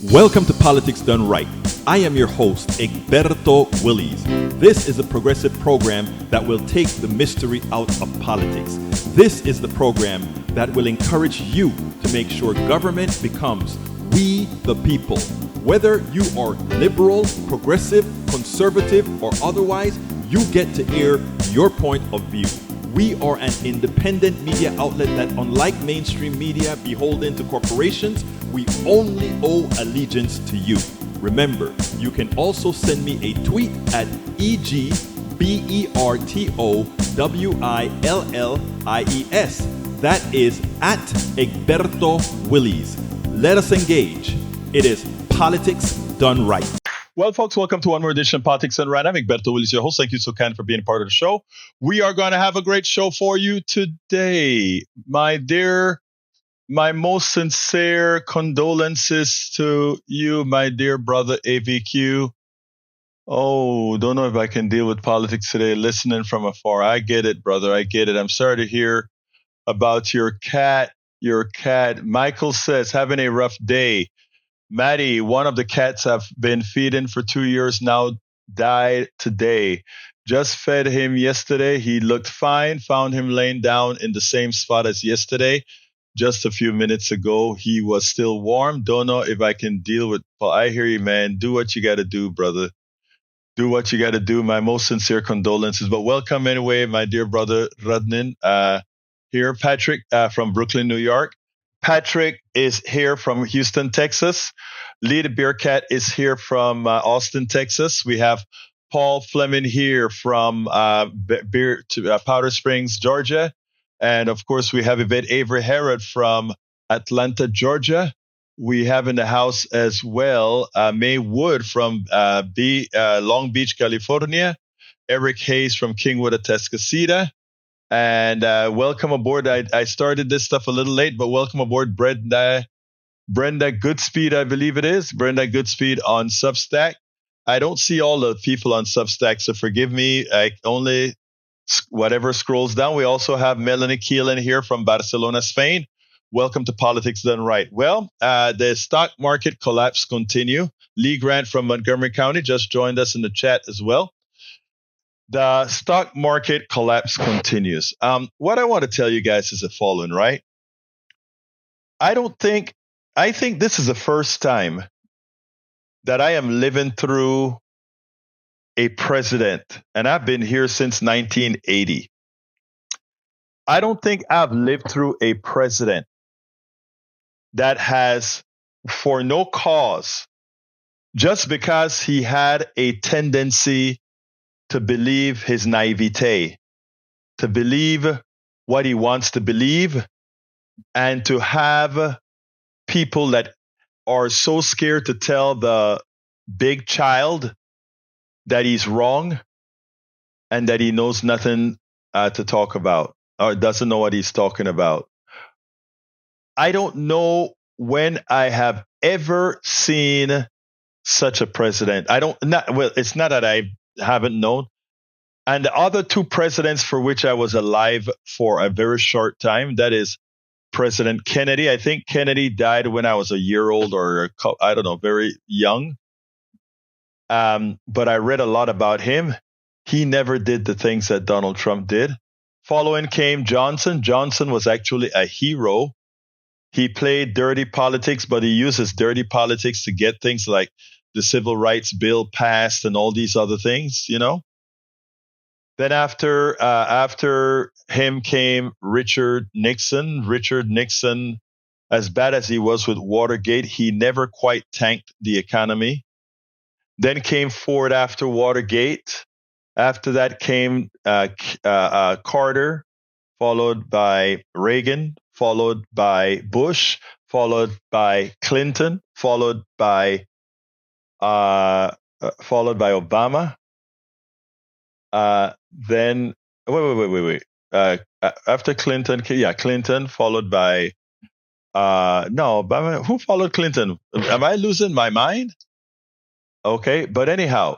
Welcome to Politics Done Right. I am your host, Egberto Willies. This is a progressive program that will take the mystery out of politics. This is the program that will encourage you to make sure government becomes we the people. Whether you are liberal, progressive, conservative, or otherwise, you get to air your point of view. We are an independent media outlet that, unlike mainstream media beholden to corporations, we only owe allegiance to you. Remember, you can also send me a tweet at EGBERTOWILLIES. That is at Egberto Willies. Let us engage. It is Politics Done Right. Well, folks, welcome to one more edition of Politics Done Right. I'm Egberto Willies, your host. Thank you so kind for being a part of the show. We are going to have a great show for you today. My most sincere condolences to you, my dear brother AVQ. Oh, don't know if I can deal with politics today, listening from afar. I get it, brother. I get it. I'm sorry to hear about your cat. Michael says, having a rough day. Maddie, one of the cats I've been feeding for 2 years now, died today. Just fed him yesterday. He looked fine. Found him laying down in the same spot as yesterday. Just a few minutes ago, he was still warm. Don't know if I can deal with. Well, I hear you, man. Do what you got to do, brother. Do what you got to do. My most sincere condolences. But welcome anyway, my dear brother Radnin. Here, Patrick from Brooklyn, New York. Patrick is here from Houston, Texas. Lee the Bearcat is here from Austin, Texas. We have Paul Fleming here from Powder Springs, Georgia. And of course, we have Yvette Avery Herod from Atlanta, Georgia. We have in the house as well May Wood from Long Beach, California. Eric Hayes from Kingwood, Atascocita. And welcome aboard. I started this stuff a little late, but welcome aboard Brenda Goodspeed, I believe it is. Brenda Goodspeed on Substack. I don't see all the people on Substack, so forgive me. I only whatever scrolls down. We also have Melanie Keelan here from Barcelona, Spain. Welcome to Politics Done Right. Well, the stock market collapse continue. Lee Grant from Montgomery County just joined us in the chat as well. The stock market collapse continues. What I want to tell you guys is the following, right? I think this is the first time that I am living through a president, and I've been here since 1980. I don't think I've lived through a president that has, for no cause, just because he had a tendency to believe his naivete, to believe what he wants to believe, and to have people that are so scared to tell the big child that he's wrong and that he knows nothing to talk about or doesn't know what he's talking about. I don't know when I have ever seen such a president. It's not that I haven't known. And the other two presidents for which I was alive for a very short time, that is President Kennedy. I think Kennedy died when I was a year old or very young. But I read a lot about him. He never did the things that Donald Trump did. Following came Johnson. Johnson was actually a hero. He played dirty politics, but he uses dirty politics to get things like the Civil Rights Bill passed and all these other things, you know. Then after him came Richard Nixon. Richard Nixon, as bad as he was with Watergate, he never quite tanked the economy. Then came Ford after Watergate. After that came Carter, followed by Reagan, followed by Bush, followed by Clinton, followed by Obama. Then wait. After Clinton, Clinton, followed by Obama. Who followed Clinton? Am I losing my mind? Okay, but anyhow,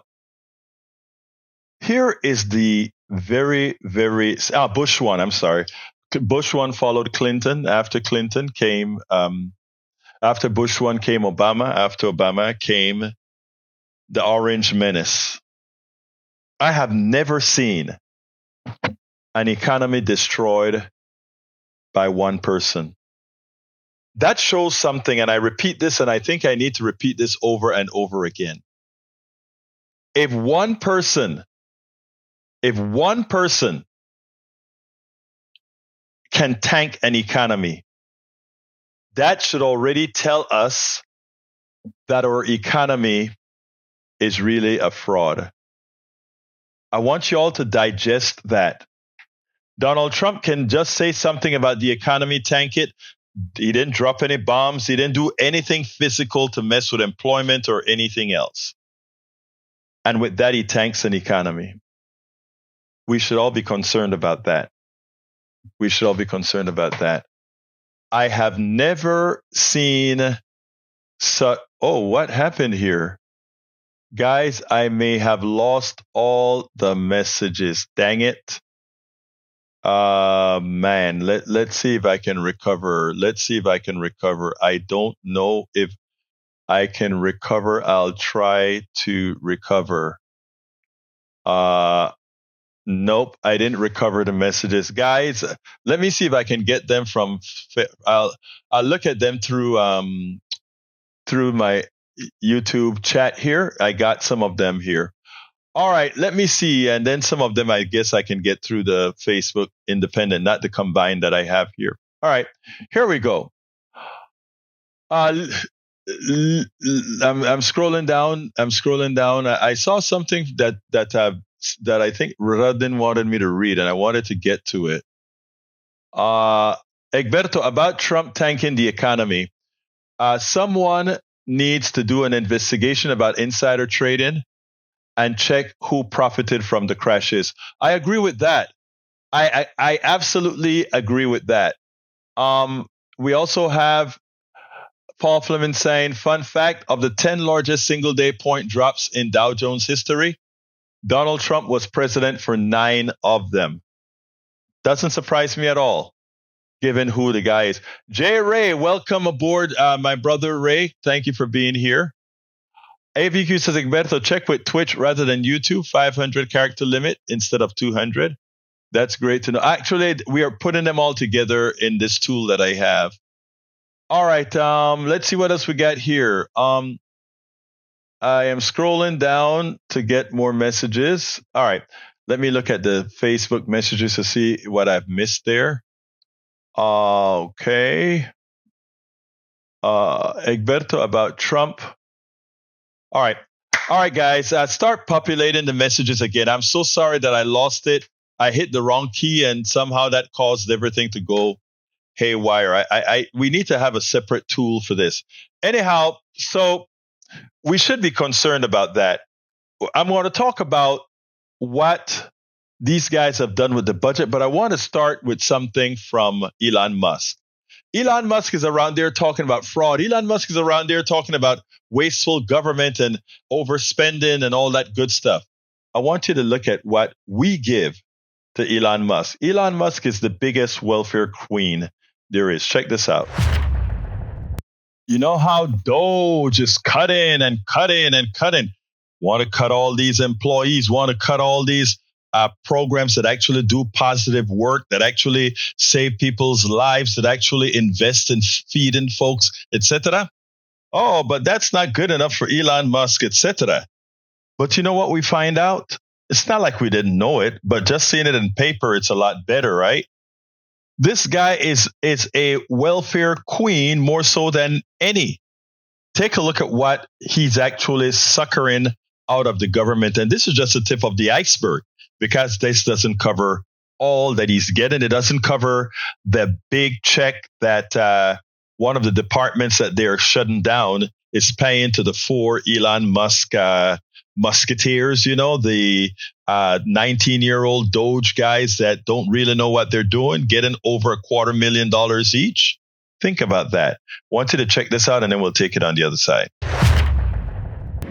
here is the very, very Bush one. I'm sorry. Bush one followed Clinton. After Clinton came After Bush 1 came Obama. After Obama came the Orange Menace. I have never seen an economy destroyed by one person. That shows something, and I repeat this, and I think I need to repeat this over and over again. If one person can tank an economy, that should already tell us that our economy is really a fraud. I want you all to digest that. Donald Trump can just say something about the economy, tank it. He didn't drop any bombs. He didn't do anything physical to mess with employment or anything else. And with that, he tanks an economy. We should all be concerned about that. We should all be concerned about that. I have never seen what happened here? Guys, I may have lost all the messages. Dang it. Man, let's see if I can recover. I don't know if I can recover. I'll try to recover. Nope, I didn't recover the messages. Guys, let me see if I can get them from I'll look at them through my YouTube chat here. I got some of them here. All right, let me see. And then some of them, I guess I can get through the Facebook independent, not the combined that I have here. All right, here we go. I'm scrolling down. I saw something that I think Radin wanted me to read, and I wanted to get to it. Egberto, about Trump tanking the economy. Someone needs to do an investigation about insider trading and check who profited from the crashes. I agree with that. I absolutely agree with that. We also have Paul Fleming saying, fun fact, of the 10 largest single-day point drops in Dow Jones history, Donald Trump was president for 9 of them. Doesn't surprise me at all, given who the guy is. Jay Ray, welcome aboard, my brother Ray. Thank you for being here. AVQ says, Egberto, check with Twitch rather than YouTube, 500 character limit instead of 200. That's great to know. Actually, we are putting them all together in this tool that I have. All right, let's see what else we got here. I am scrolling down to get more messages. All right, let me look at the Facebook messages to see what I've missed there. Okay. Egberto about Trump. All right, guys, start populating the messages again. I'm so sorry that I lost it. I hit the wrong key, and somehow that caused everything to go haywire. We need to have a separate tool for this. Anyhow, so we should be concerned about that. I'm going to talk about what these guys have done with the budget, but I want to start with something from Elon Musk. Elon Musk is around there talking about fraud. Elon Musk is around there talking about wasteful government and overspending and all that good stuff. I want you to look at what we give to Elon Musk. Elon Musk is the biggest welfare queen there is. Check this out. You know how DOGE is cutting and cutting and cutting. Want to cut all these employees, want to cut all these programs that actually do positive work, that actually save people's lives, that actually invest in feeding folks, etc. Oh, but that's not good enough for Elon Musk, etc. But you know what we find out? It's not like we didn't know it, but just seeing it in paper, it's a lot better, right? This guy is a welfare queen more so than any. Take a look at what he's actually suckering out of the government. And this is just the tip of the iceberg, because this doesn't cover all that he's getting. It doesn't cover the big check that one of the departments that they're shutting down is paying to the 4 Elon Musk musketeers, you know, the 19-year-old Doge guys that don't really know what they're doing, getting over $250,000 each. Think about that. Want you to check this out, and then we'll take it on the other side.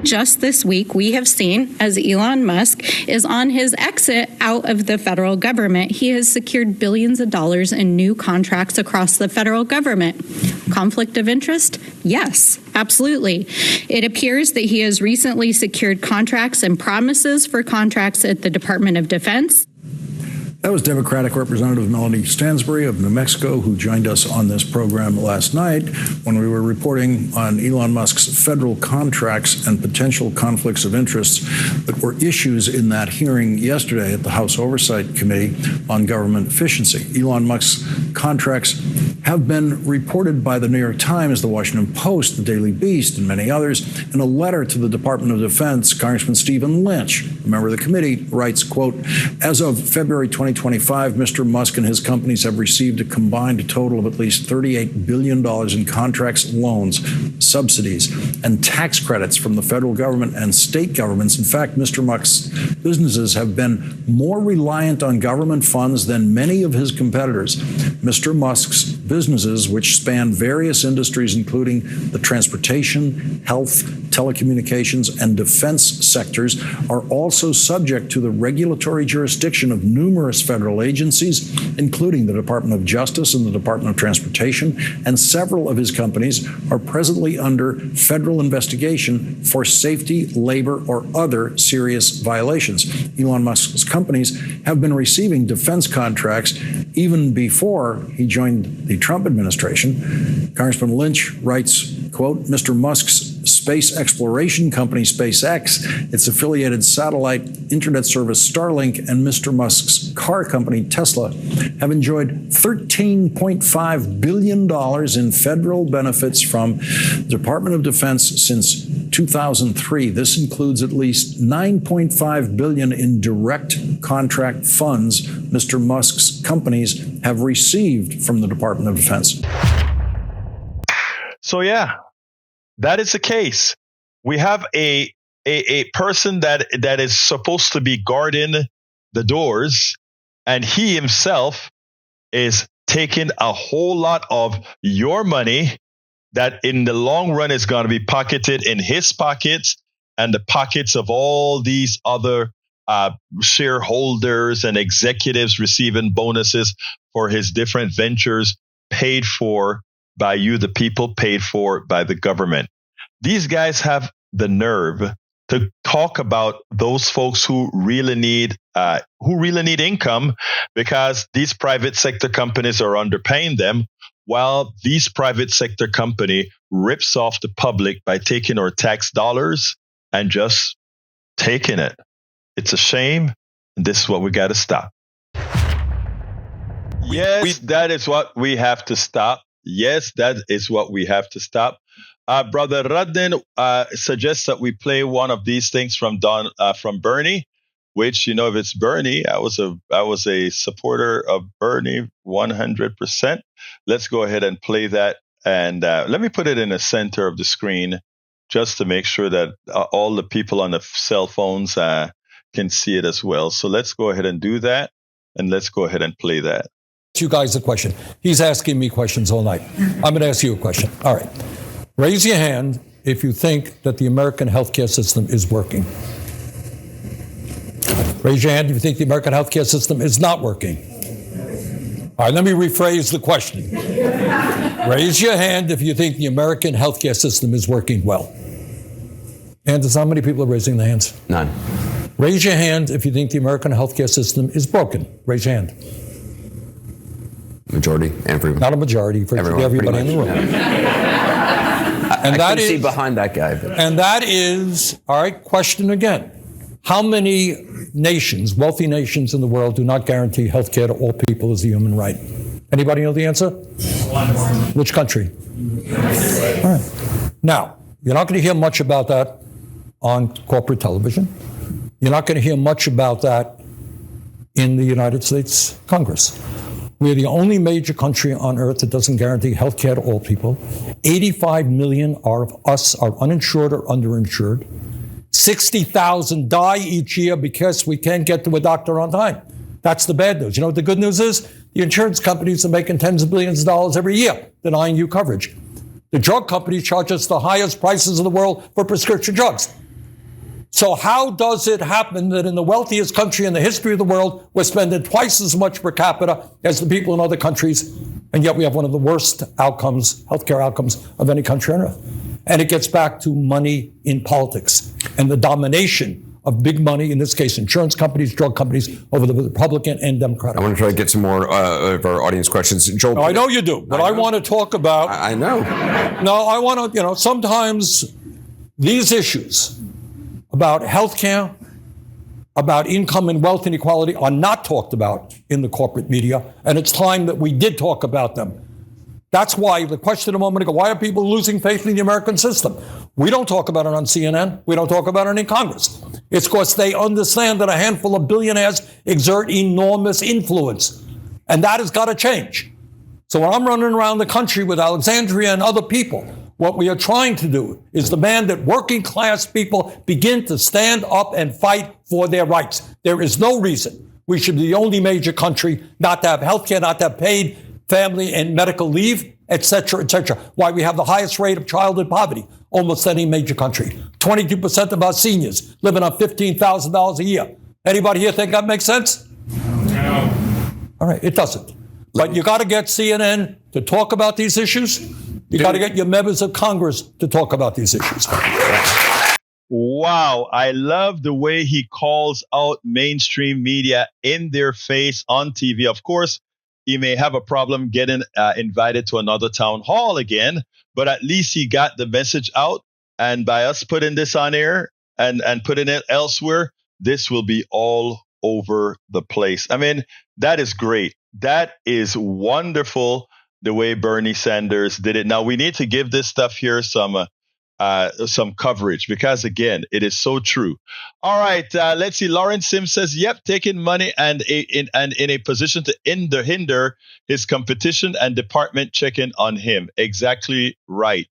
Just this week, we have seen as Elon Musk is on his exit out of the federal government, he has secured billions of dollars in new contracts across the federal government. Conflict of interest? Yes, absolutely. It appears that he has recently secured contracts and promises for contracts at the Department of Defense. That was Democratic Representative Melanie Stansbury of New Mexico, who joined us on this program last night when we were reporting on Elon Musk's federal contracts and potential conflicts of interest that were issues in that hearing yesterday at the House Oversight Committee on Government Efficiency. Elon Musk's contracts have been reported by the New York Times, the Washington Post, the Daily Beast, and many others. In a letter to the Department of Defense, Congressman Stephen Lynch, a member of the committee, writes, quote, as of February 2025, Mr. Musk and his companies have received a combined total of at least $38 billion in contracts, loans, subsidies, and tax credits from the federal government and state governments. In fact, Mr. Musk's businesses have been more reliant on government funds than many of his competitors. Mr. Musk's businesses, which span various industries, including the transportation, health, telecommunications, and defense sectors, are also subject to the regulatory jurisdiction of numerous federal agencies, including the Department of Justice and the Department of Transportation, and several of his companies are presently under federal investigation for safety, labor, or other serious violations. Elon Musk's companies have been receiving defense contracts even before he joined the Trump administration. Congressman Lynch writes, quote, Mr. Musk's space exploration company, SpaceX, its affiliated satellite internet service Starlink, and Mr. Musk's car company, Tesla, have enjoyed $13.5 billion in federal benefits from the Department of Defense since 2003. This includes at least $9.5 billion in direct contract funds Mr. Musk's companies have received from the Department of Defense. So, yeah, that is the case. We have a person that is supposed to be guarding the doors, and he himself is taking a whole lot of your money that in the long run is going to be pocketed in his pockets and the pockets of all these other shareholders and executives receiving bonuses for his different ventures, paid for by you, the people, paid for by the government. These guys have the nerve to talk about those folks who really need income, because these private sector companies are underpaying them, while these private sector company rips off the public by taking our tax dollars and just taking it. It's a shame. And this is what we got to stop. Yes, that is what we have to stop. Yes, that is what we have to stop. Brother Rudden suggests that we play one of these things from Bernie, which, if it's Bernie, I was a supporter of Bernie 100%. Let's go ahead and play that. And let me put it in the center of the screen just to make sure that all the people on the cell phones can see it as well. So let's go ahead and do that. And let's go ahead and play that. You guys a question. He's asking me questions all night. I'm going to ask you a question. All right. Raise your hand if you think that the American healthcare system is working. Raise your hand if you think the American healthcare system is not working. All right, let me rephrase the question. Raise your hand if you think the American healthcare system is working well. Anders, how many people are raising their hands? None. Raise your hand if you think the American healthcare system is broken. Raise your hand. Majority, everyone. Not a majority, virtually everybody in the room. Yeah. And I can see behind that guy. But. And that is, all right, question again. How many nations, wealthy nations in the world, do not guarantee health care to all people as a human right? Anybody know the answer? Which country? All right. Now, you're not going to hear much about that on corporate television. You're not going to hear much about that in the United States Congress. We're the only major country on earth that doesn't guarantee health care to all people. 85 million of us are uninsured or underinsured. 60,000 die each year because we can't get to a doctor on time. That's the bad news. You know what the good news is? The insurance companies are making tens of billions of dollars every year denying you coverage. The drug companies charge us the highest prices in the world for prescription drugs. So how does it happen that in the wealthiest country in the history of the world, we're spending twice as much per capita as the people in other countries, and yet we have one of the worst outcomes, healthcare outcomes, of any country on earth? And it gets back to money in politics and the domination of big money, in this case, insurance companies, drug companies, over the Republican and Democratic. I want to try to get some more of our audience questions. Joel, no, I know you do, but I want to talk about... I know. No, I want to, sometimes these issues about healthcare, about income and wealth inequality are not talked about in the corporate media, and it's time that we did talk about them. That's why the question a moment ago, why are people losing faith in the American system? We don't talk about it on CNN. We don't talk about it in Congress. It's because they understand that a handful of billionaires exert enormous influence, and that has got to change. So when I'm running around the country with Alexandria and other people, what we are trying to do is demand that working class people begin to stand up and fight for their rights. There is no reason we should be the only major country not to have health care, not to have paid family and medical leave, et cetera, et cetera. Why we have the highest rate of childhood poverty, almost any major country. 22% of our seniors living on $15,000 a year. Anybody here think that makes sense? No. All right, it doesn't. But you got to get CNN to talk about these issues. You got to get your members of Congress to talk about these issues. Wow, I love the way he calls out mainstream media in their face on TV. Of course, he may have a problem getting invited to another town hall again, but at least he got the message out. And by us putting this on air and putting it elsewhere, this will be all over the place. I mean, that is great. That is wonderful, the way Bernie Sanders did it. Now, we need to give this stuff here some coverage because, again, it is so true. All right, let's see. Lawrence Sims says, yep, taking money and in a position to hinder his competition and department checking on him. Exactly right.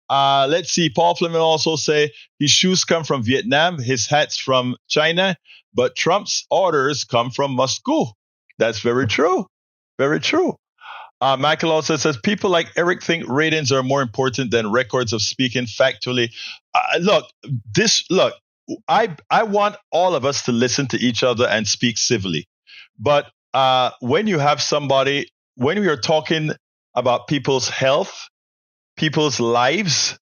Let's see. Paul Fleming also say his shoes come from Vietnam, his hats from China, but Trump's orders come from Moscow. That's very true. Very true. Michael also says, people like Eric think ratings are more important than records of speaking factually. I want all of us to listen to each other and speak civilly. But when you have somebody, when we are talking about people's health, people's lives,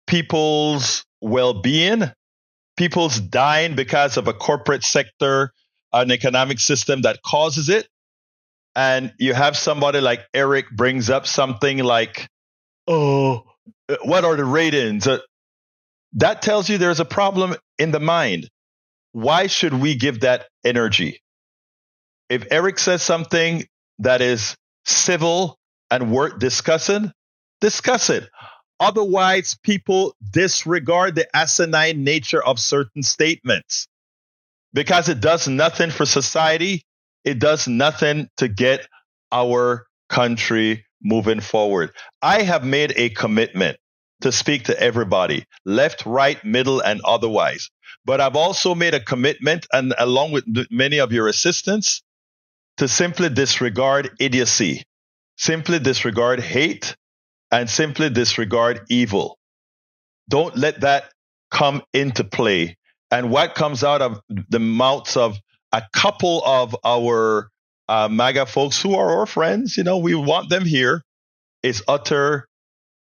people's well-being, people's dying because of a corporate sector, an economic system that causes it, and you have somebody like Eric brings up something like, oh, what are the ratings? That tells you there's a problem in the mind. Why should we give that energy? If Eric says something that is civil and worth discussing, discuss it. Otherwise, people disregard the asinine nature of certain statements because it does nothing for society. It does nothing to get our country moving forward. I have made a commitment to speak to everybody, left, right, middle, and otherwise. But I've also made a commitment, and along with many of your assistants, to simply disregard idiocy, simply disregard hate, and simply disregard evil. Don't let that come into play. And what comes out of the mouths of a couple of our MAGA folks who are our friends, we want them here, is utter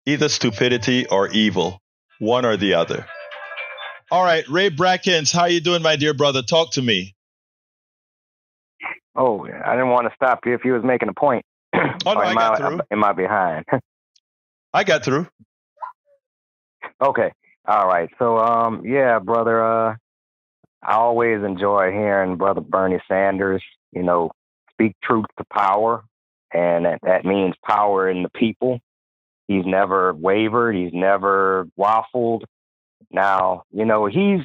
either stupidity or evil, one or the other. All right, Ray Brackens, how you doing, my dear brother? Talk to me. Oh, I didn't want to stop you if you was making a point. Oh, no, I got through. Am I behind? I got through. Okay. All right. So, yeah, brother, I always enjoy hearing Brother Bernie Sanders, speak truth to power, and that means power in the people. He's never wavered. He's never waffled. Now, funny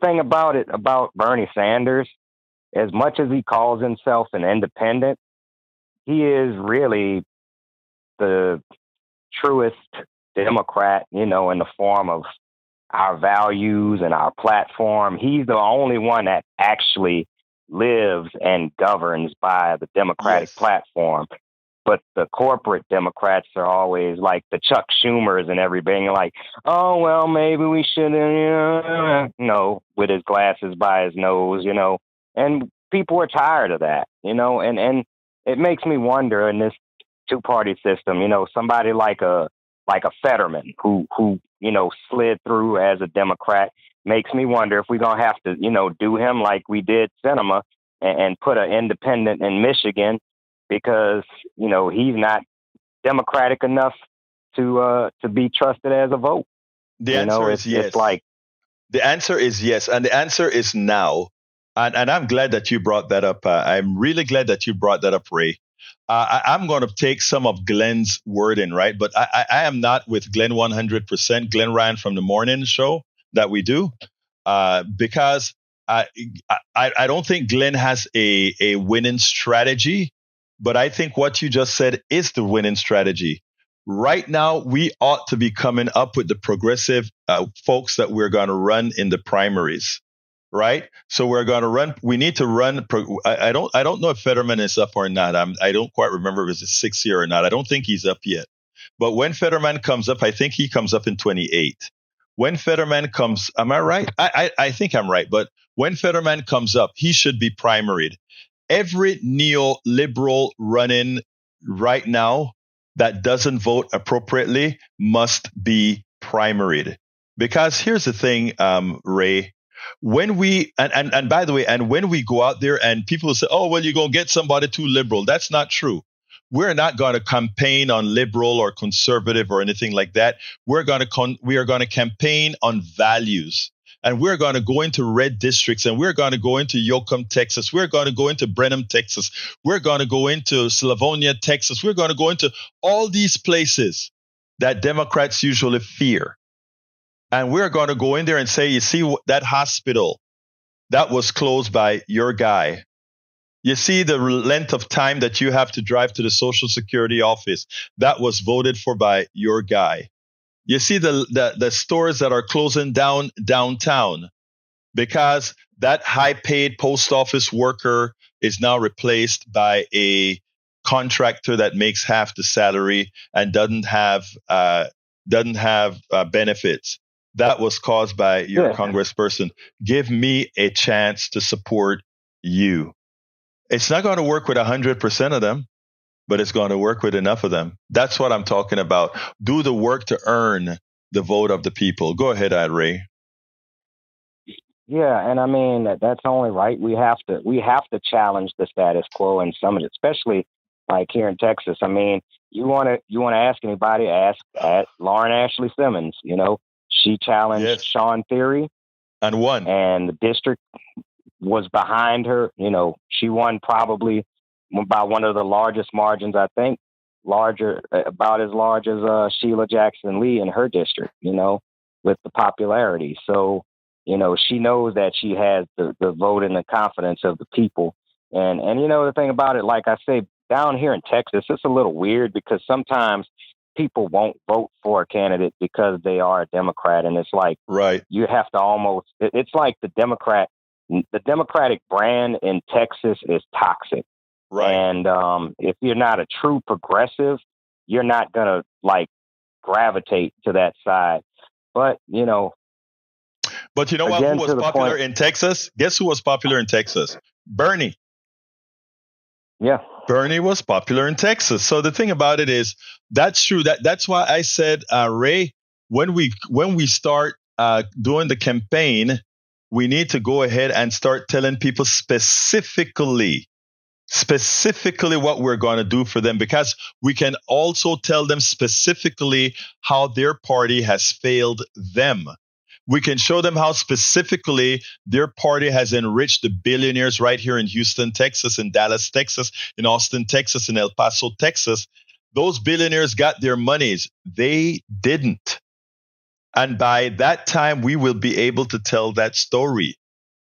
thing about Bernie Sanders, as much as he calls himself an independent, he is really the truest Democrat, in the form of our values and our platform. He's the only one that actually lives and governs by the Democratic platform. But the corporate Democrats are always like the Chuck Schumers and everything, like, oh, well, maybe we shouldn't, with his glasses by his nose, and people are tired of that, and it makes me wonder in this two-party system, somebody like a Fetterman who slid through as a Democrat makes me wonder if we're going to have to, do him like we did Sinema and put an independent in Michigan because, he's not Democratic enough to be trusted as a vote. The answer is yes. The answer is yes. And the answer is now. And I'm glad that you brought that up. I'm really glad that you brought that up, Ray. I'm going to take some of Glenn's wording, right? But I am not with Glenn 100%. Glenn Ryan from the morning show that we do, because I don't think Glenn has a winning strategy. But I think what you just said is the winning strategy. Right now, we ought to be coming up with the progressive folks that we're going to run in the primaries. Right. So we're going to run. We need to run. I don't know if Fetterman is up or not. I don't quite remember if it's 6th year or not. I don't think he's up yet. But when Fetterman comes up, I think he comes up in 28. When Fetterman comes, am I right? I think I'm right. But when Fetterman comes up, he should be primaried. Every neoliberal running right now that doesn't vote appropriately must be primaried. Because here's the thing, Ray. When we and by the way, and when we go out there and people say, oh, well, you're going to get somebody too liberal. That's not true. We're not going to campaign on liberal or conservative or anything like that. We are going to campaign on values. And we're going to go into red districts, and we're going to go into Yoakum, Texas. We're going to go into Brenham, Texas. We're going to go into Slavonia, Texas. We're going to go into all these places that Democrats usually fear. And we're going to go in there and say, you see that hospital that was closed by your guy. You see the length of time that you have to drive to the Social Security office that was voted for by your guy. You see the stores that are closing down downtown because that high-paid post office worker is now replaced by a contractor that makes half the salary and doesn't have benefits. That was caused by your congressperson. Give me a chance to support you. It's not going to work with 100% of them, but it's going to work with enough of them. That's what I'm talking about. Do the work to earn the vote of the people. Go ahead, Ray. Yeah, and I mean that's only right. We have to challenge the status quo in some of it, especially like here in Texas. I mean, you want to ask anybody, ask Lauren Ashley Simmons. She challenged Sean Theory and won, and the district was behind her. She won probably by one of the largest margins, I think, about as large as Sheila Jackson Lee in her district, with the popularity. So, she knows that she has the vote and the confidence of the people. And the thing about it, like I say, down here in Texas, it's a little weird because sometimes people won't vote for a candidate because they are a Democrat. And it's like, right. You have to it's like the Democratic brand in Texas is toxic. Right. And if you're not a true progressive, you're not going to gravitate to that side. But, But you know what? Who was popular in Texas? Guess who was popular in Texas? Bernie. Yeah. Bernie was popular in Texas. So the thing about it is, that's true. That's why I said, Ray, when we start doing the campaign, we need to go ahead and start telling people specifically what we're going to do for them, because we can also tell them specifically how their party has failed them. We can show them how specifically their party has enriched the billionaires right here in Houston, Texas, in Dallas, Texas, in Austin, Texas, in El Paso, Texas. Those billionaires got their monies. They didn't. And by that time, we will be able to tell that story.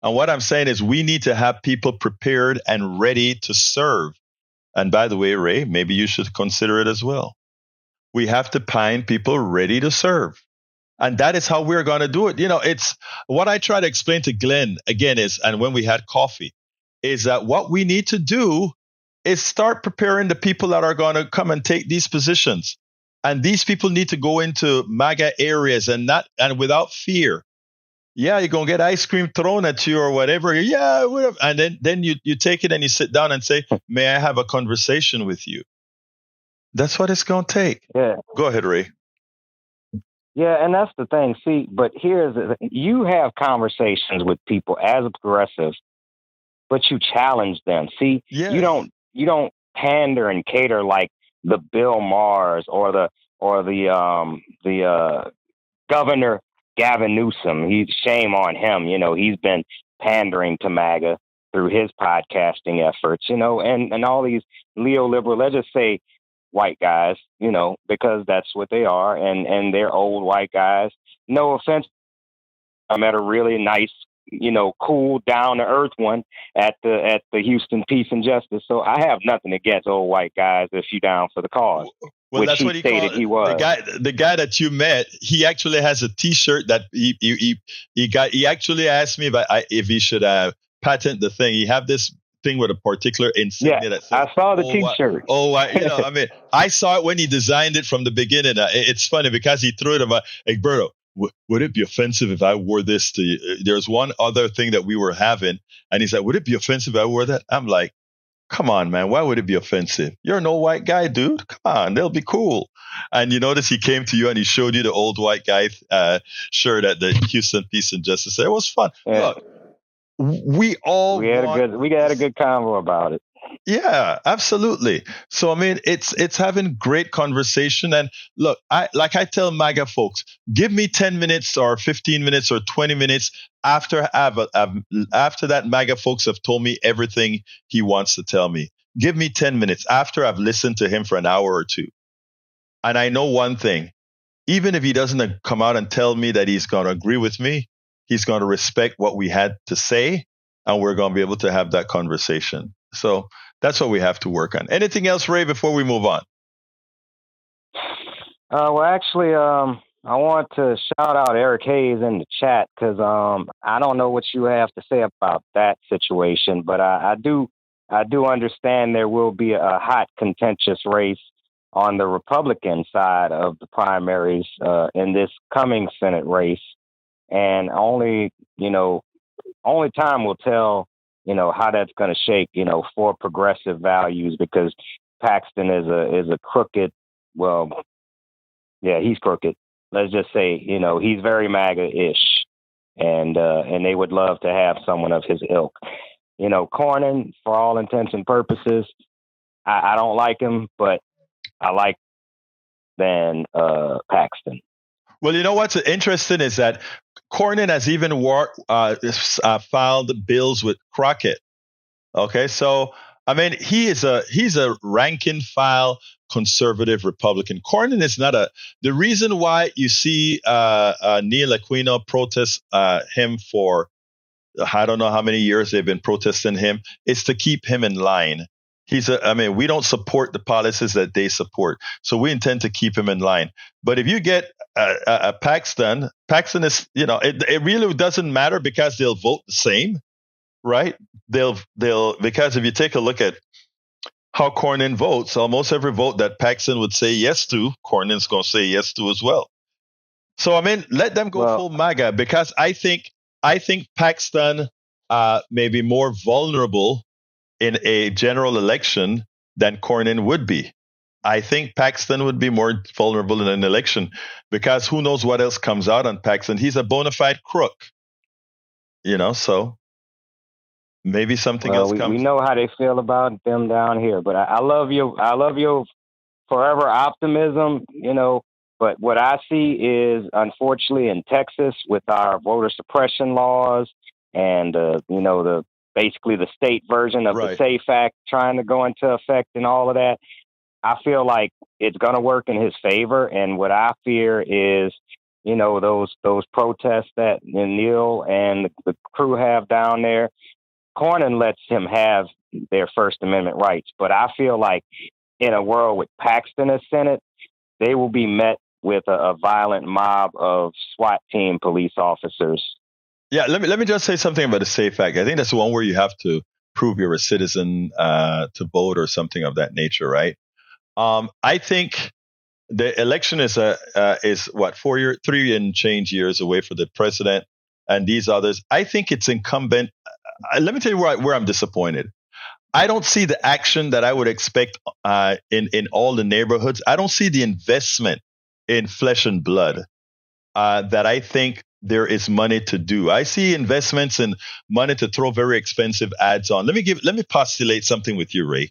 And what I'm saying is we need to have people prepared and ready to serve. And by the way, Ray, maybe you should consider it as well. We have to find people ready to serve. And that is how we're going to do it. It's what I try to explain to Glenn again is, and when we had coffee, is that what we need to do is start preparing the people that are going to come and take these positions. And these people need to go into MAGA areas and without fear. Yeah, you're going to get ice cream thrown at you or whatever. Yeah, whatever. And then you take it and you sit down and say, may I have a conversation with you? That's what it's going to take. Yeah. Go ahead, Ray. Yeah, and that's the thing. See, but you have conversations with people as a progressive, but you challenge them. See, yes. you don't pander and cater like the Bill Maher's or the Governor Gavin Newsom. Shame on him. He's been pandering to MAGA through his podcasting efforts. And all these neoliberal, let's just say, white guys, because that's what they are, and they're old white guys. No offense. I met a really nice, cool, down to earth one at the Houston Peace and Justice. So I have nothing against old white guys if you down for the cause. Well, that's what he stated he was. The guy that you met, he actually has a T-shirt that he got. He actually asked me if he should patent the thing. He have this thing with a particular insignia. That says, I saw the T-shirt. I saw it when he designed it from the beginning. It's funny because he threw it about Egberto. Would it be offensive if I wore this to you? There's one other thing that we were having, and he's like, would it be offensive if I wore that? I'm like, come on, man. Why would it be offensive? You're an old white guy, dude. Come on, they'll be cool. And you notice he came to you and he showed you the old white guy shirt at the Houston Peace and Justice. It was fun. Yeah. Look, we had a good convo about it. Yeah, absolutely. So, I mean, it's having great conversation. And look, I tell MAGA folks, give me 10 minutes or 15 minutes or 20 minutes after that MAGA folks have told me everything he wants to tell me. Give me 10 minutes after I've listened to him for an hour or two. And I know one thing, even if he doesn't come out and tell me that he's going to agree with me, he's going to respect what we had to say, and we're going to be able to have that conversation. So that's what we have to work on. Anything else, Ray, before we move on? Well, actually, I want to shout out Eric Hayes in the chat because I don't know what you have to say about that situation, but I do understand there will be a hot, contentious race on the Republican side of the primaries in this coming Senate race, and only time will tell. How that's going to shake, for progressive values, because Paxton is a crooked. Well, yeah, he's crooked. Let's just say, he's very MAGA-ish, and they would love to have someone of his ilk. Cornyn, for all intents and purposes, I don't like him, but I like than Paxton. Well, what's interesting is that Cornyn has even filed bills with Crockett. Okay, so I mean, he's a rank and file conservative Republican. Cornyn is not the reason why you see Neil Aquino protest him for I don't know how many years they've been protesting him. Is to keep him in line. We don't support the policies that they support, so we intend to keep him in line. But if you get Paxton is, it really doesn't matter because they'll vote the same, right? They'll because if you take a look at how Cornyn votes, almost every vote that Paxton would say yes to, Cornyn's going to say yes to as well. So I mean, let them go full MAGA, because I think Paxton may be more vulnerable in a general election than Cornyn would be. I think Paxton would be more vulnerable in an election because who knows what else comes out on Paxton. He's a bona fide crook, so maybe something else comes. We know how they feel about them down here, but I love your forever optimism, but what I see is, unfortunately, in Texas with our voter suppression laws and, basically the state version of the SAFE Act trying to go into effect and all of that, I feel like it's going to work in his favor. And what I fear is, those protests that Neil and the crew have down there, Cornyn lets him have their First Amendment rights. But I feel like in a world with Paxton as Senate, they will be met with a violent mob of SWAT team police officers. Yeah, let me just say something about the SAFE Act. I think that's the one where you have to prove you're a citizen to vote or something of that nature, right? I think the election is what 3 and change years away for the president and these others. I think it's incumbent. Let me tell you where I'm disappointed. I don't see the action that I would expect in all the neighborhoods. I don't see the investment in flesh and blood that I think there is money to do. I see investments in money to throw very expensive ads on. Let me postulate something with you, Ray.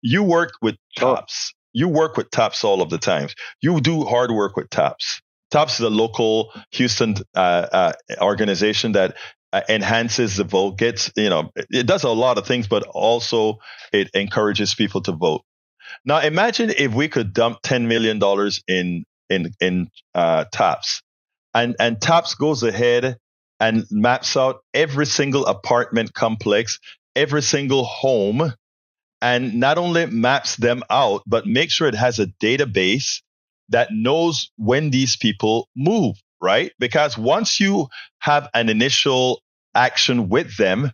You work with TOPS. You work with TOPS all of the time. You do hard work with TOPS. TOPS is a local Houston organization that enhances the vote. It does a lot of things, but also it encourages people to vote. Now, imagine if we could dump $10 million in TOPS, and TOPS goes ahead and maps out every single apartment complex, every single home, and not only maps them out, but make sure it has a database that knows when these people move, right? Because once you have an initial action with them,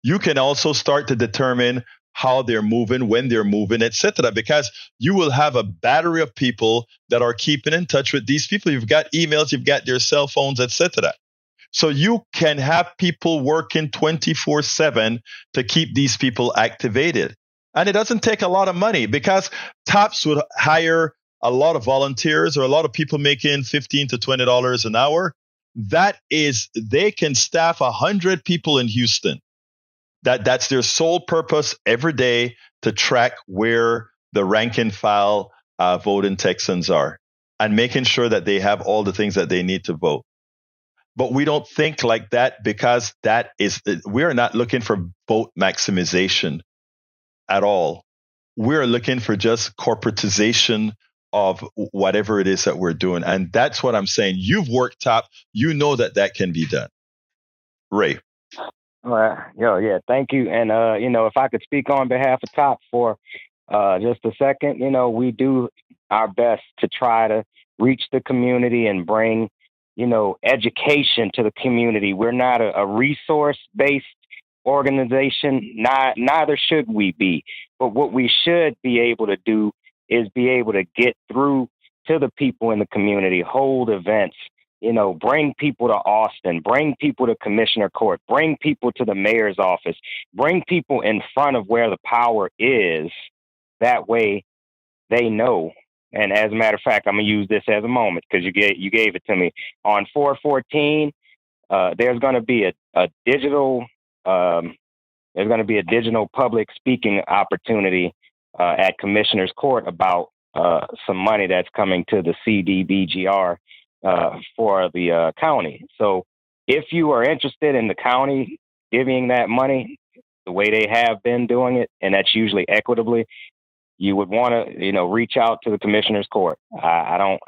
you can also start to determine how they're moving, when they're moving, etc. Because you will have a battery of people that are keeping in touch with these people. You've got emails, you've got their cell phones, etc. So you can have people working 24/7 to keep these people activated. And it doesn't take a lot of money because TOPS would hire a lot of volunteers or a lot of people making $15 to $20 an hour. They can staff 100 people in Houston. That's their sole purpose every day, to track where the rank and file voting Texans are and making sure that they have all the things that they need to vote. But we don't think like that because we are not looking for vote maximization at all. We're looking for just corporatization of whatever it is that we're doing. And that's what I'm saying. You've worked top. You know that can be done. Ray. Yeah, thank you. And, if I could speak on behalf of TOP for just a second, we do our best to try to reach the community and bring, education to the community. We're not a resource-based organization. Neither should we be. But what we should be able to do is be able to get through to the people in the community, hold events, bring people to Austin, bring people to Commissioner Court, bring people to the mayor's office, bring people in front of where the power is. That way they know. And as a matter of fact, I'm going to use this as a moment because you gave it to me. On 4/14, there's going to be a digital public speaking opportunity at Commissioner's Court about some money that's coming to the CDBGR for the county. So if you are interested in the county giving that money the way they have been doing it, and that's usually equitably, you would want to, reach out to the Commissioner's Court. I don't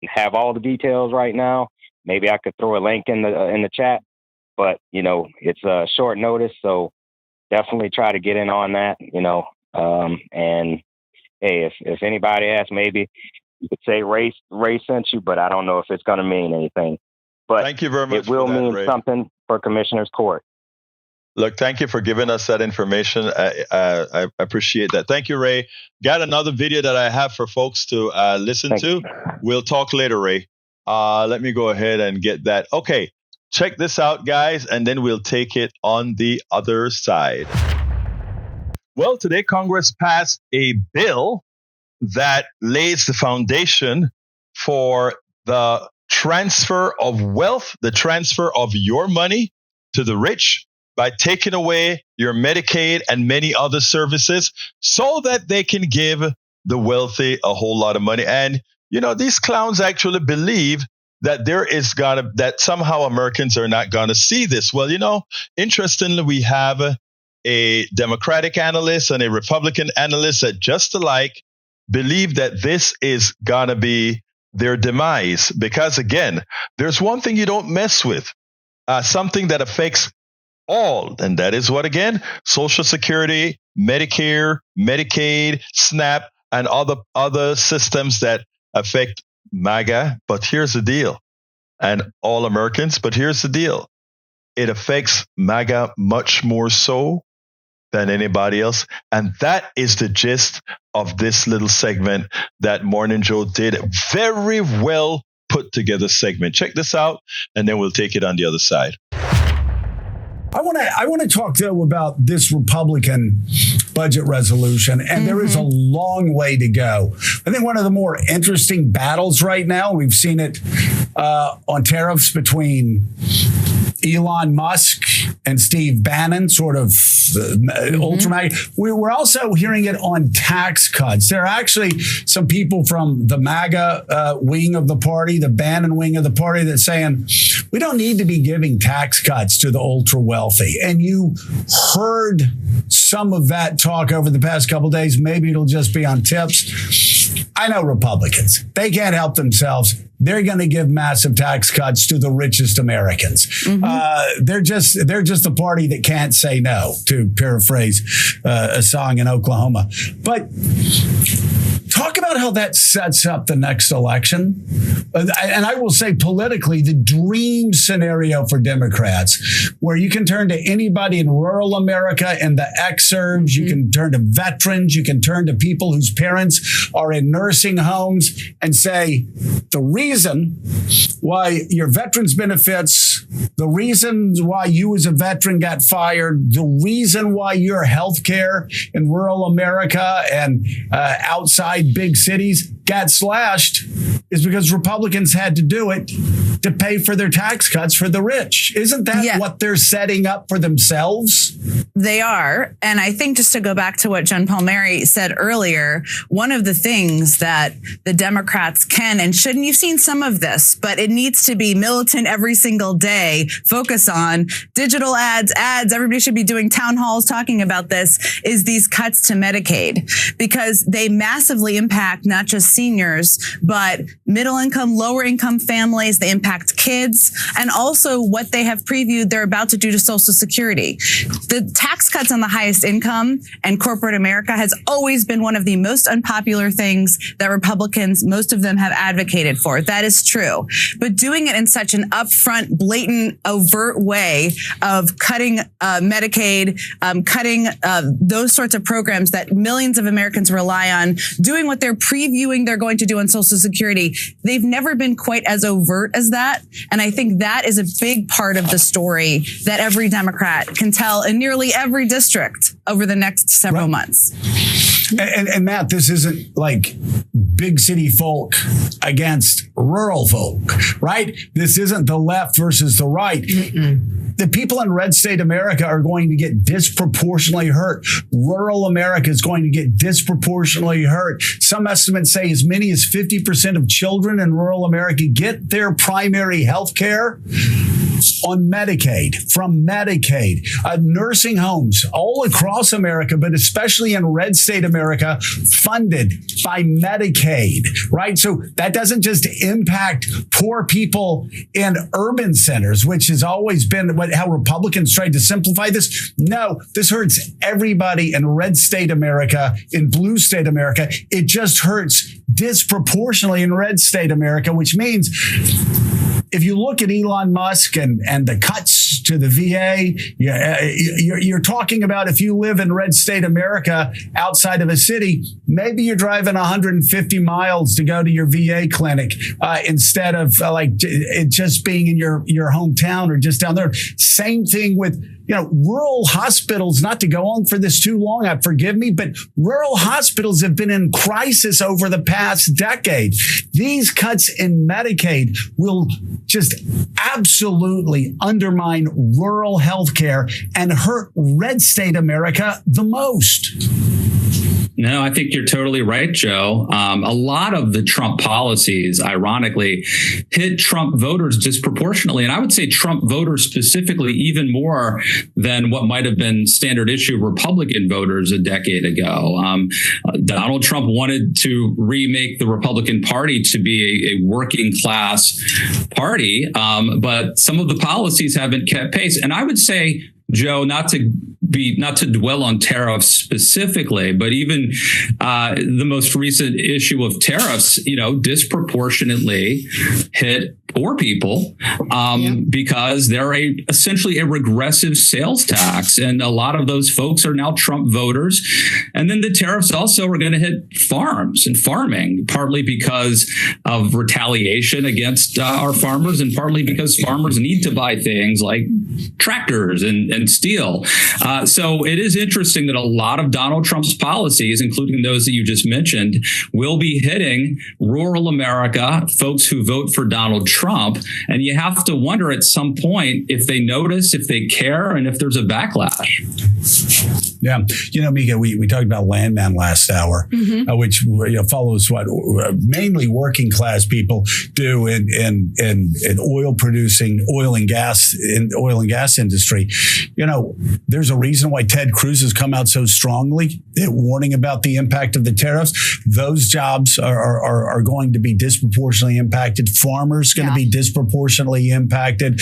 have all the details right now. Maybe I could throw a link in the chat, but it's a short notice, so definitely try to get in on that. And hey, if anybody asks, maybe you could say Ray sent you, but I don't know if it's going to mean anything. But thank you very much. It will mean Ray. something for Commissioner's Court. Look, thank you for giving us that information. I appreciate that. Thank you, Ray. Got another video that I have for folks to listen to. We'll talk later, Ray. Let me go ahead and get that. Okay, check this out, guys, and then we'll take it on the other side. Well, today Congress passed a bill that lays the foundation for the transfer of wealth, the transfer of your money to the rich, by taking away your Medicaid and many other services so that they can give the wealthy a whole lot of money. And, these clowns actually believe that that somehow Americans are not going to see this. Well, interestingly, we have a Democratic analyst and a Republican analyst that just alike believe that this is going to be their demise. Because, again, there's one thing you don't mess with, something that affects all. And that is what, again? Social Security, Medicare, Medicaid, SNAP, and other systems that affect MAGA. But here's the deal. And all Americans. But here's the deal. It affects MAGA much more so than anybody else. And that is the gist of this little segment that Morning Joe did. Very well put together segment. Check this out, and then we'll take it on the other side. I want to talk, though, about this Republican budget resolution, and there is a long way to go. I think one of the more interesting battles right now, we've seen it on tariffs between Elon Musk and Steve Bannon, sort of ultra-MAGA. We're also hearing it on tax cuts. There are actually some people from the MAGA wing of the party, the Bannon wing of the party, that's saying we don't need to be giving tax cuts to the ultra-wealthy. And you heard some of that talk over the past couple of days. Maybe it'll just be on tips. I know Republicans. They can't help themselves. They're going to give massive tax cuts to the richest Americans. They're just the party that can't say no, to paraphrase a song in Oklahoma. But talk about how that sets up the next election. And I will say politically, the dream scenario for Democrats, where you can turn to anybody in rural America in the exurbs, you can turn to veterans, you can turn to people whose parents are in nursing homes and say, the reason why your veterans benefits, the reasons why you as a veteran got fired, the reason why your health care in rural America and outside big cities got slashed is because Republicans had to do it to pay for their tax cuts for the rich. Isn't that what they're setting up for themselves? They are. And I think, just to go back to what John Palmieri said earlier, one of the things that the Democrats can and shouldn't, you've seen some of this, but it needs to be militant every single day, focus on digital ads, everybody should be doing town halls talking about this, is these cuts to Medicaid, because they massively impact not just seniors, but middle income, lower income families. They impact kids, and also what they have previewed they're about to do to Social Security. The tax cuts on the highest income and corporate America has always been one of the most unpopular things that Republicans, most of them, have advocated for. That is true. But doing it in such an upfront, blatant, overt way of cutting Medicaid, cutting those sorts of programs that millions of Americans rely on, doing what they're previewing they're going to do on Social Security, they've never been quite as overt as that. And I think that is a big part of the story that every Democrat can tell in nearly every district over the next several months. And Matt, this isn't like big city folk against rural folk, right? This isn't the left versus the right. The people in red state America are going to get disproportionately hurt. Rural America is going to get disproportionately hurt. Some estimates say as many as 50% of children in rural America get their primary health care on Medicaid, from Medicaid. Nursing homes all across America, but especially in red state America, funded by Medicaid, right? So that doesn't just impact poor people in urban centers, which has always been how Republicans tried to simplify this. No, this hurts everybody in red state America, in blue state America. It just hurts disproportionately in red state America, which means if you look at Elon Musk and the cuts to the VA, you're talking about, if you live in red state America outside of a city, maybe you're driving 150 miles to go to your VA clinic instead of like it just being in your hometown or just down there. Same thing with rural hospitals. Not to go on for this too long, forgive me, but rural hospitals have been in crisis over the past decade. These cuts in Medicaid will just absolutely undermine rural health care and hurt red state America the most. No, I think you're totally right, Joe. A lot of the Trump policies, ironically, hit Trump voters disproportionately. And I would say Trump voters specifically even more than what might have been standard issue Republican voters a decade ago. Donald Trump wanted to remake the Republican Party to be a working class party, but some of the policies haven't kept pace. And I would say, Joe, not to dwell on tariffs specifically, but even the most recent issue of tariffs, disproportionately hit poor people because they're essentially a regressive sales tax. And a lot of those folks are now Trump voters. And then the tariffs also are going to hit farms and farming, partly because of retaliation against our farmers and partly because farmers need to buy things like tractors and steel. So it is interesting that a lot of Donald Trump's policies, including those that you just mentioned, will be hitting rural America, folks who vote for Donald Trump. And you have to wonder at some point if they notice, if they care, and if there's a backlash. Yeah. Mika, we talked about Landman last hour, which follows what mainly working class people do in oil and gas industry. There's a reason why Ted Cruz has come out so strongly warning about the impact of the tariffs. Those jobs are going to be disproportionately impacted. Farmers going to be disproportionately impacted.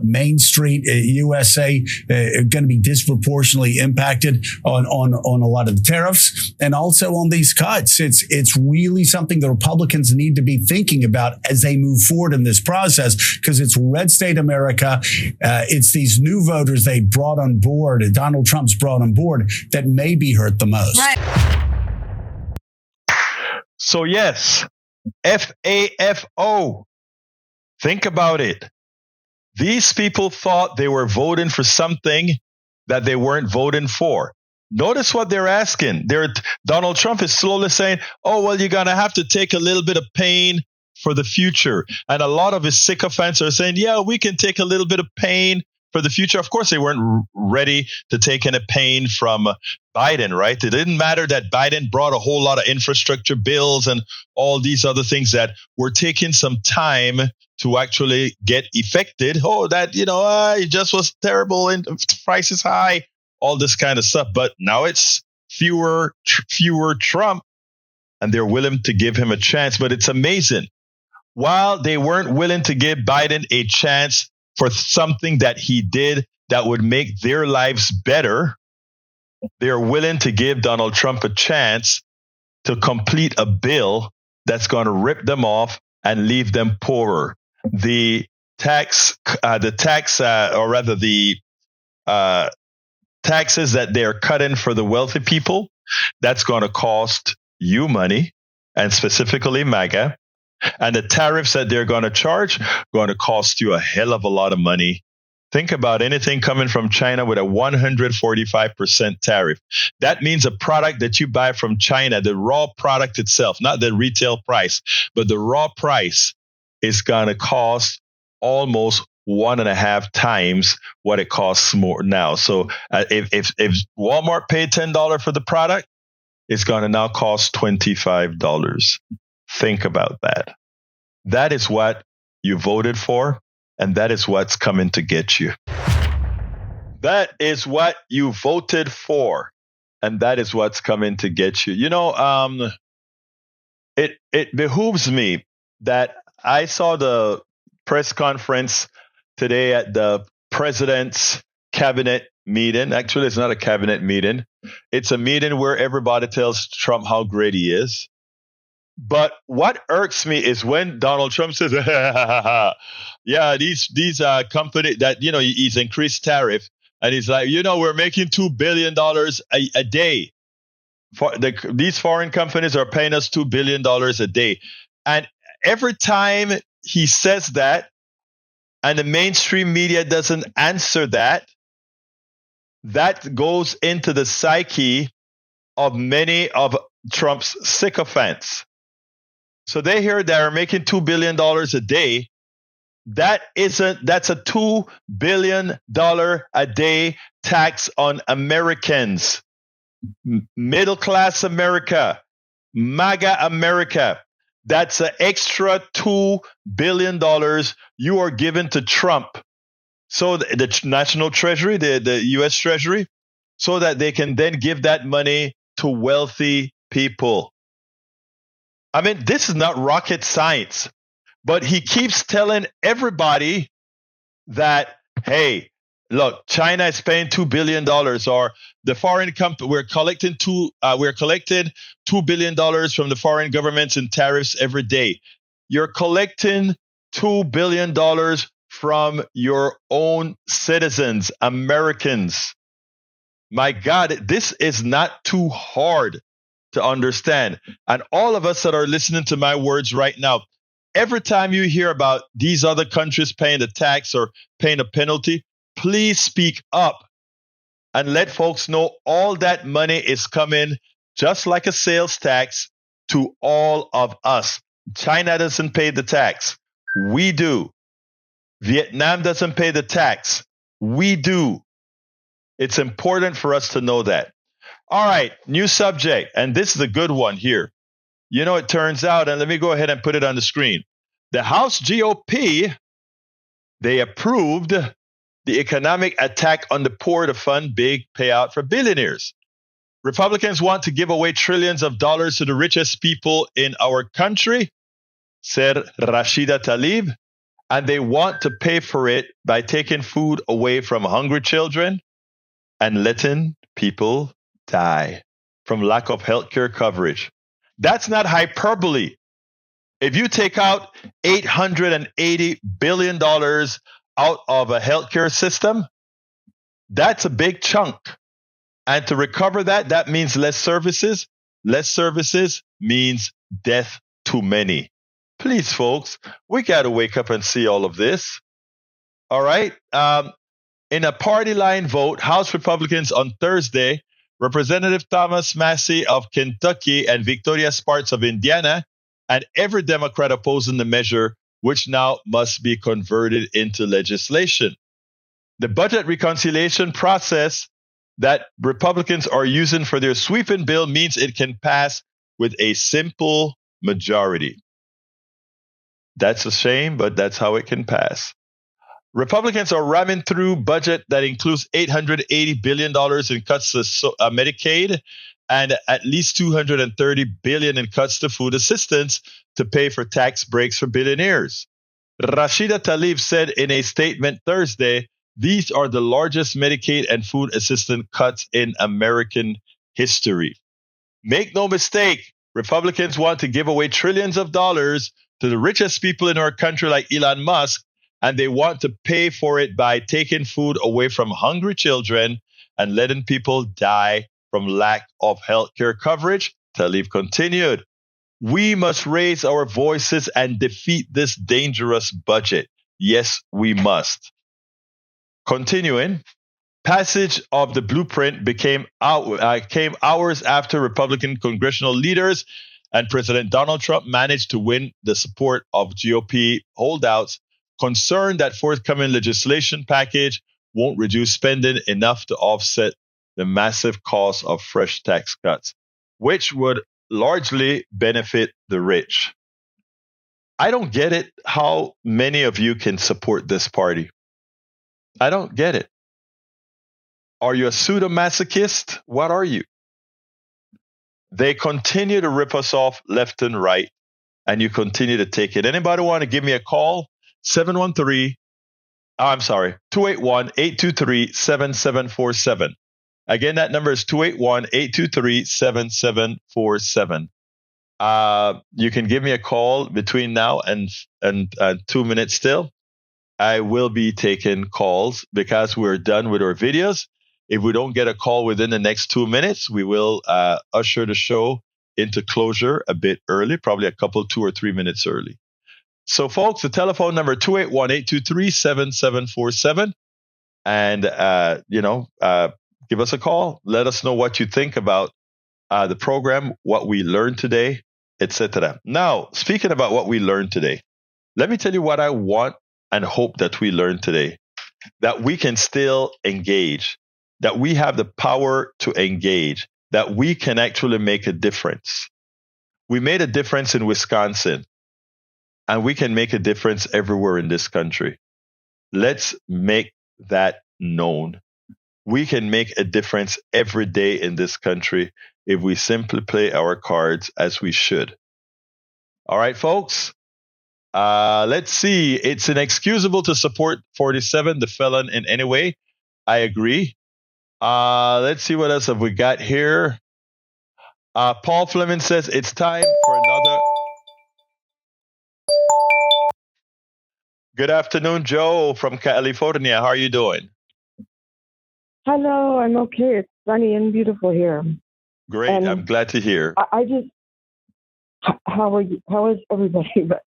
Main Street, USA, going to be disproportionately impacted on a lot of the tariffs and also on these cuts. It's really something the Republicans need to be thinking about as they move forward in this process, because it's red state America. It's these new voters they brought on board, Donald Trump's brought on board, that may be hurt the most. Right. So yes, FAFO. Think about it. These people thought they were voting for something that they weren't voting for. Notice what they're asking. Donald Trump is slowly saying, oh, well, you're going to have to take a little bit of pain for the future. And a lot of his sycophants are saying, yeah, we can take a little bit of pain for the future. Of course, they weren't ready to take any pain from Biden, right? It didn't matter that Biden brought a whole lot of infrastructure bills and all these other things that were taking some time to actually get effected. Oh, that, it just was terrible and price is high, all this kind of stuff. But now it's fewer Trump, and they're willing to give him a chance. But it's amazing. While they weren't willing to give Biden a chance for something that he did that would make their lives better, they're willing to give Donald Trump a chance to complete a bill that's going to rip them off and leave them poorer. The taxes that they're cutting for the wealthy people, that's going to cost you money, and specifically MAGA. And the tariffs that they're going to charge going to cost you a hell of a lot of money. Think about anything coming from China with a 145% tariff. That means a product that you buy from China, the raw product itself, not the retail price, but the raw price is going to cost almost 1.5 times what it costs more now. So if Walmart paid $10 for the product, it's going to now cost $25. Think about that. That is what you voted for, and that is what's coming to get you. That is what you voted for, and that is what's coming to get you. It behooves me that I saw the press conference today at the president's cabinet meeting. Actually, it's not a cabinet meeting. It's a meeting where everybody tells Trump how great he is. But what irks me is when Donald Trump says, yeah, these companies that, he's increased tariff. And he's like, we're making $2 billion a day. These foreign companies are paying us $2 billion a day. And every time he says that, and the mainstream media doesn't answer that, that goes into the psyche of many of Trump's sycophants. So they hear they're making $2 billion a day. That's a $2 billion a day tax on Americans, middle class America, MAGA America. That's an extra $2 billion you are giving to Trump. So the National Treasury, the U.S. Treasury, so that they can then give that money to wealthy people. I mean, this is not rocket science, but he keeps telling everybody that, hey, look, China is paying $2 billion, or the foreign company, we're collecting $2 billion from the foreign governments in tariffs every day. You're collecting $2 billion from your own citizens, Americans. My God, this is not too hard to understand. And all of us that are listening to my words right now, every time you hear about these other countries paying a tax or paying a penalty, please speak up and let folks know all that money is coming just like a sales tax to all of us. China doesn't pay the tax. We do. Vietnam doesn't pay the tax. We do. It's important for us to know that. All right, new subject. And this is a good one here. You know, it turns out, and let me go ahead and put it on the screen. The House GOP, they approved the economic attack on the poor to fund big payout for billionaires. Republicans want to give away trillions of dollars to the richest people in our country, said Rashida Tlaib, and they want to pay for it by taking food away from hungry children and letting people die from lack of healthcare coverage. That's not hyperbole. If you take out $880 billion out of a healthcare system, that's a big chunk. And to recover that, that means less services. Less services means death to many. Please, folks, we got to wake up and see all of this. All right. In a party line vote, House Republicans on Thursday, Representative Thomas Massie of Kentucky and Victoria Sparks of Indiana, and every Democrat opposing the measure, which now must be converted into legislation. The budget reconciliation process that Republicans are using for their sweeping bill means it can pass with a simple majority. That's a shame, but that's how it can pass. Republicans are ramming through budget that includes $880 billion in cuts to Medicaid and at least $230 billion in cuts to food assistance to pay for tax breaks for billionaires. Rashida Tlaib said in a statement Thursday, these are the largest Medicaid and food assistance cuts in American history. Make no mistake, Republicans want to give away trillions of dollars to the richest people in our country like Elon Musk, and they want to pay for it by taking food away from hungry children and letting people die from lack of health care coverage. Tlaib continued, we must raise our voices and defeat this dangerous budget. Yes, we must. Continuing, passage of the blueprint came hours after Republican congressional leaders and President Donald Trump managed to win the support of GOP holdouts, concerned that forthcoming legislation package won't reduce spending enough to offset the massive cost of fresh tax cuts, which would largely benefit the rich. I don't get it how many of you can support this party. I don't get it. Are you a pseudo-masochist? What are you? They continue to rip us off left and right, and you continue to take it. Anybody want to give me a call? 281-823-7747. Again, that number is 281-823-7747. You can give me a call between now and 2 minutes still. I will be taking calls because we're done with our videos. If we don't get a call within the next 2 minutes, we will usher the show into closure a bit early, probably a couple, 2 or 3 minutes early. So, folks, the telephone number 281-823-7747, and give us a call. Let us know what you think about the program, what we learned today, etc. Now, speaking about what we learned today, let me tell you what I want and hope that we learn today: that we can still engage, that we have the power to engage, that we can actually make a difference. We made a difference in Wisconsin, and we can make a difference everywhere in this country. Let's make that known. We can make a difference every day in this country if we simply play our cards as we should. All right, folks. Let's see. It's inexcusable to support 47, the felon, in any way. I agree. Let's see what else have we got here. Paul Fleming says it's time for another. Good afternoon, Joe from California. How are you doing? Hello, I'm okay. It's sunny and beautiful here. Great. And I'm glad to hear. I just, how are you? How is everybody? But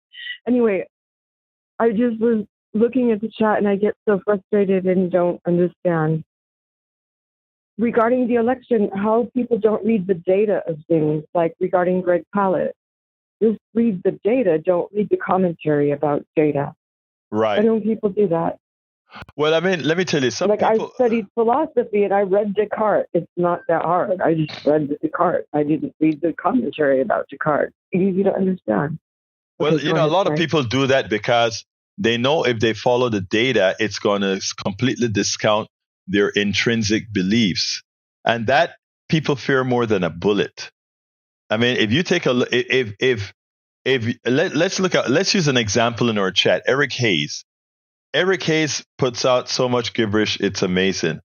anyway, I just was looking at the chat and I get so frustrated and don't understand. Regarding the election, how people don't read the data of things, like regarding Greg Pallet. Just read the data, don't read the commentary about data. Right. Why don't people do that? Well, I mean, let me tell you, some people... I studied philosophy and I read Descartes. It's not that hard. I just read Descartes. I didn't read the commentary about Descartes. It's easy to understand. Well, Okay, a lot of people do that because they know if they follow the data, it's going to completely discount their intrinsic beliefs. And that people fear more than a bullet. I mean, if you take a look, let's use an example in our chat. Eric Hayes puts out so much gibberish, it's amazing.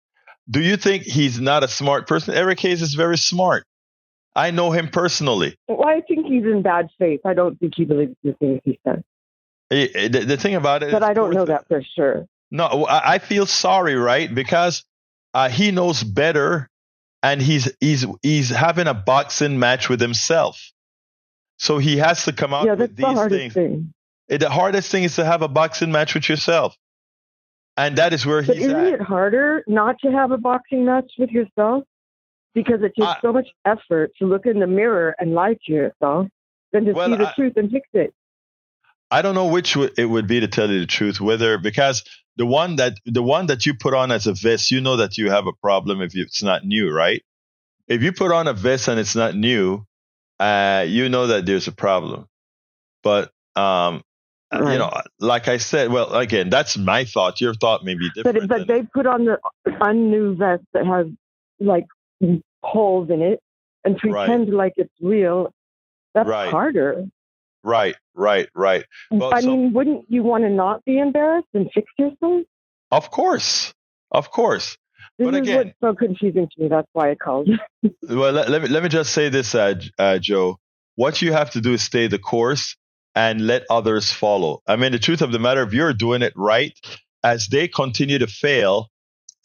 Do you think he's not a smart person? Eric Hayes is very smart. I know him personally. Well, I think he's in bad faith. I don't think he believes the things he says. The thing about it, but I don't know that for sure. No, I feel sorry, right? Because he knows better, and he's having a boxing match with himself. So he has to come out with these things. The hardest thing is to have a boxing match with yourself. And that is where he's at. Isn't it harder not to have a boxing match with yourself? Because it takes so much effort to look in the mirror and lie to yourself than to see the truth and fix it. I don't know which it would be, to tell you the truth, because the one that you put on as a vest, you know that you have a problem if it's not new, right? If you put on a vest and it's not new, you know that there's a problem. But like I said, well, again, that's my thought. Your thought may be different. But they put on the unnew vest that has like holes in it and pretend like it's real. That's harder. Right. Well, I mean, wouldn't you want to not be embarrassed and fix yourself? Of course. This is what's so confusing to me. That's why I called. Well, let me just say this, Joe. What you have to do is stay the course and let others follow. I mean, the truth of the matter, if you're doing it right, as they continue to fail,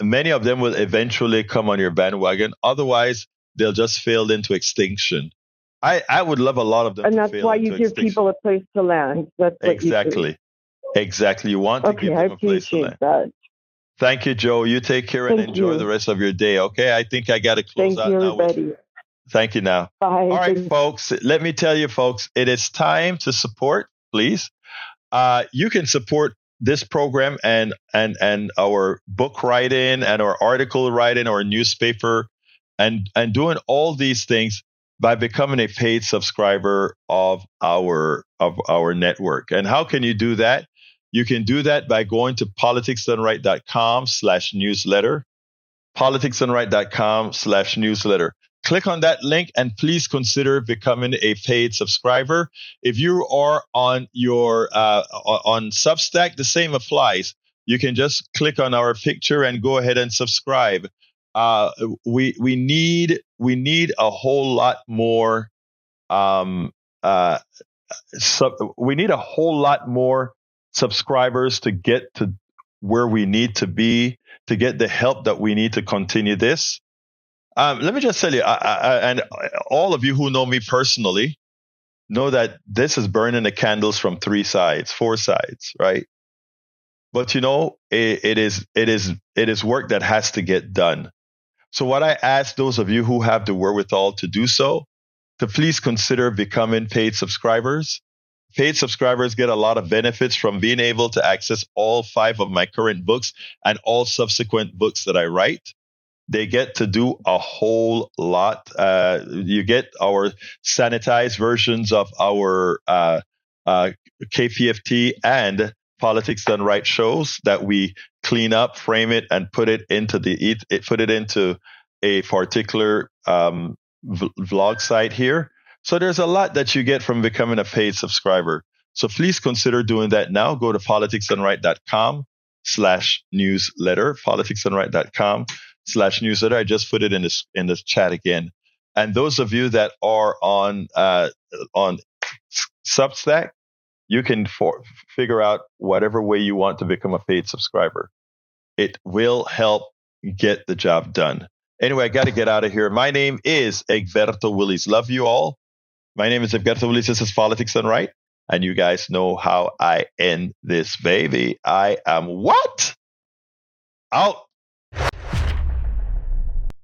many of them will eventually come on your bandwagon. Otherwise, they'll just fail into extinction. I would love a lot of them. And that's why you give people a place to land. That's what exactly. You want to give them a place to land. That. Thank you, Joe. You take care and enjoy the rest of your day. Okay, I think I got to close out now. Everybody. Thank you now. Bye. All right, folks. Let me tell you, folks, it is time to support, please. You can support this program and our book writing and our article writing, our newspaper, and doing all these things by becoming a paid subscriber of our network. And how can you do that? You can do that by going to politicsdoneright.com/newsletter, politicsdoneright.com/newsletter. Click on that link and please consider becoming a paid subscriber. If you are on your on Substack, the same applies. You can just click on our picture and go ahead and subscribe. We need a whole lot more. We need a whole lot more subscribers to get to where we need to be, to get the help that we need to continue this. Let me just tell you, and all of you who know me personally know that this is burning the candles from 4 sides, right? But it is work that has to get done. So what I ask those of you who have the wherewithal to do so, to please consider becoming paid subscribers. Paid subscribers get a lot of benefits from being able to access all 5 of my current books and all subsequent books that I write. They get to do a whole lot. You get our sanitized versions of our KPFT and Politics Done Right shows that we clean up, frame it, and put it into a particular vlog site here. So there's a lot that you get from becoming a paid subscriber. So please consider doing that now. Go to politicsdoneright.com/newsletter, politicsdoneright.com/newsletter. I just put it in the chat again. And those of you that are on Substack, you can figure out whatever way you want to become a paid subscriber. It will help get the job done. Anyway, I got to get out of here. My name is Egberto Willies. Love you all. My name is Egberto Willies. This is Politics Done Right. And you guys know how I end this baby. I am what? Out.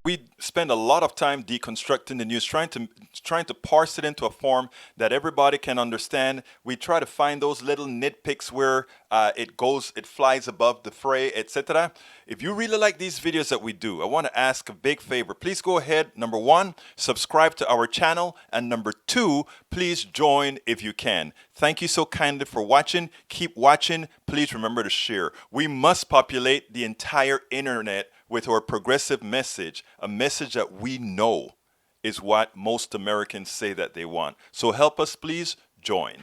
We spend a lot of time deconstructing the news, trying to parse it into a form that everybody can understand. We try to find those little nitpicks where it flies above the fray, etc. If you really like these videos that we do, I want to ask a big favor. Please go ahead, number 1, subscribe to our channel, and number 2, please join if you can. Thank you so kindly for watching. Keep watching. Please remember to share. We must populate the entire internet with our progressive message, a message that we know is what most Americans say that they want. So help us, please join.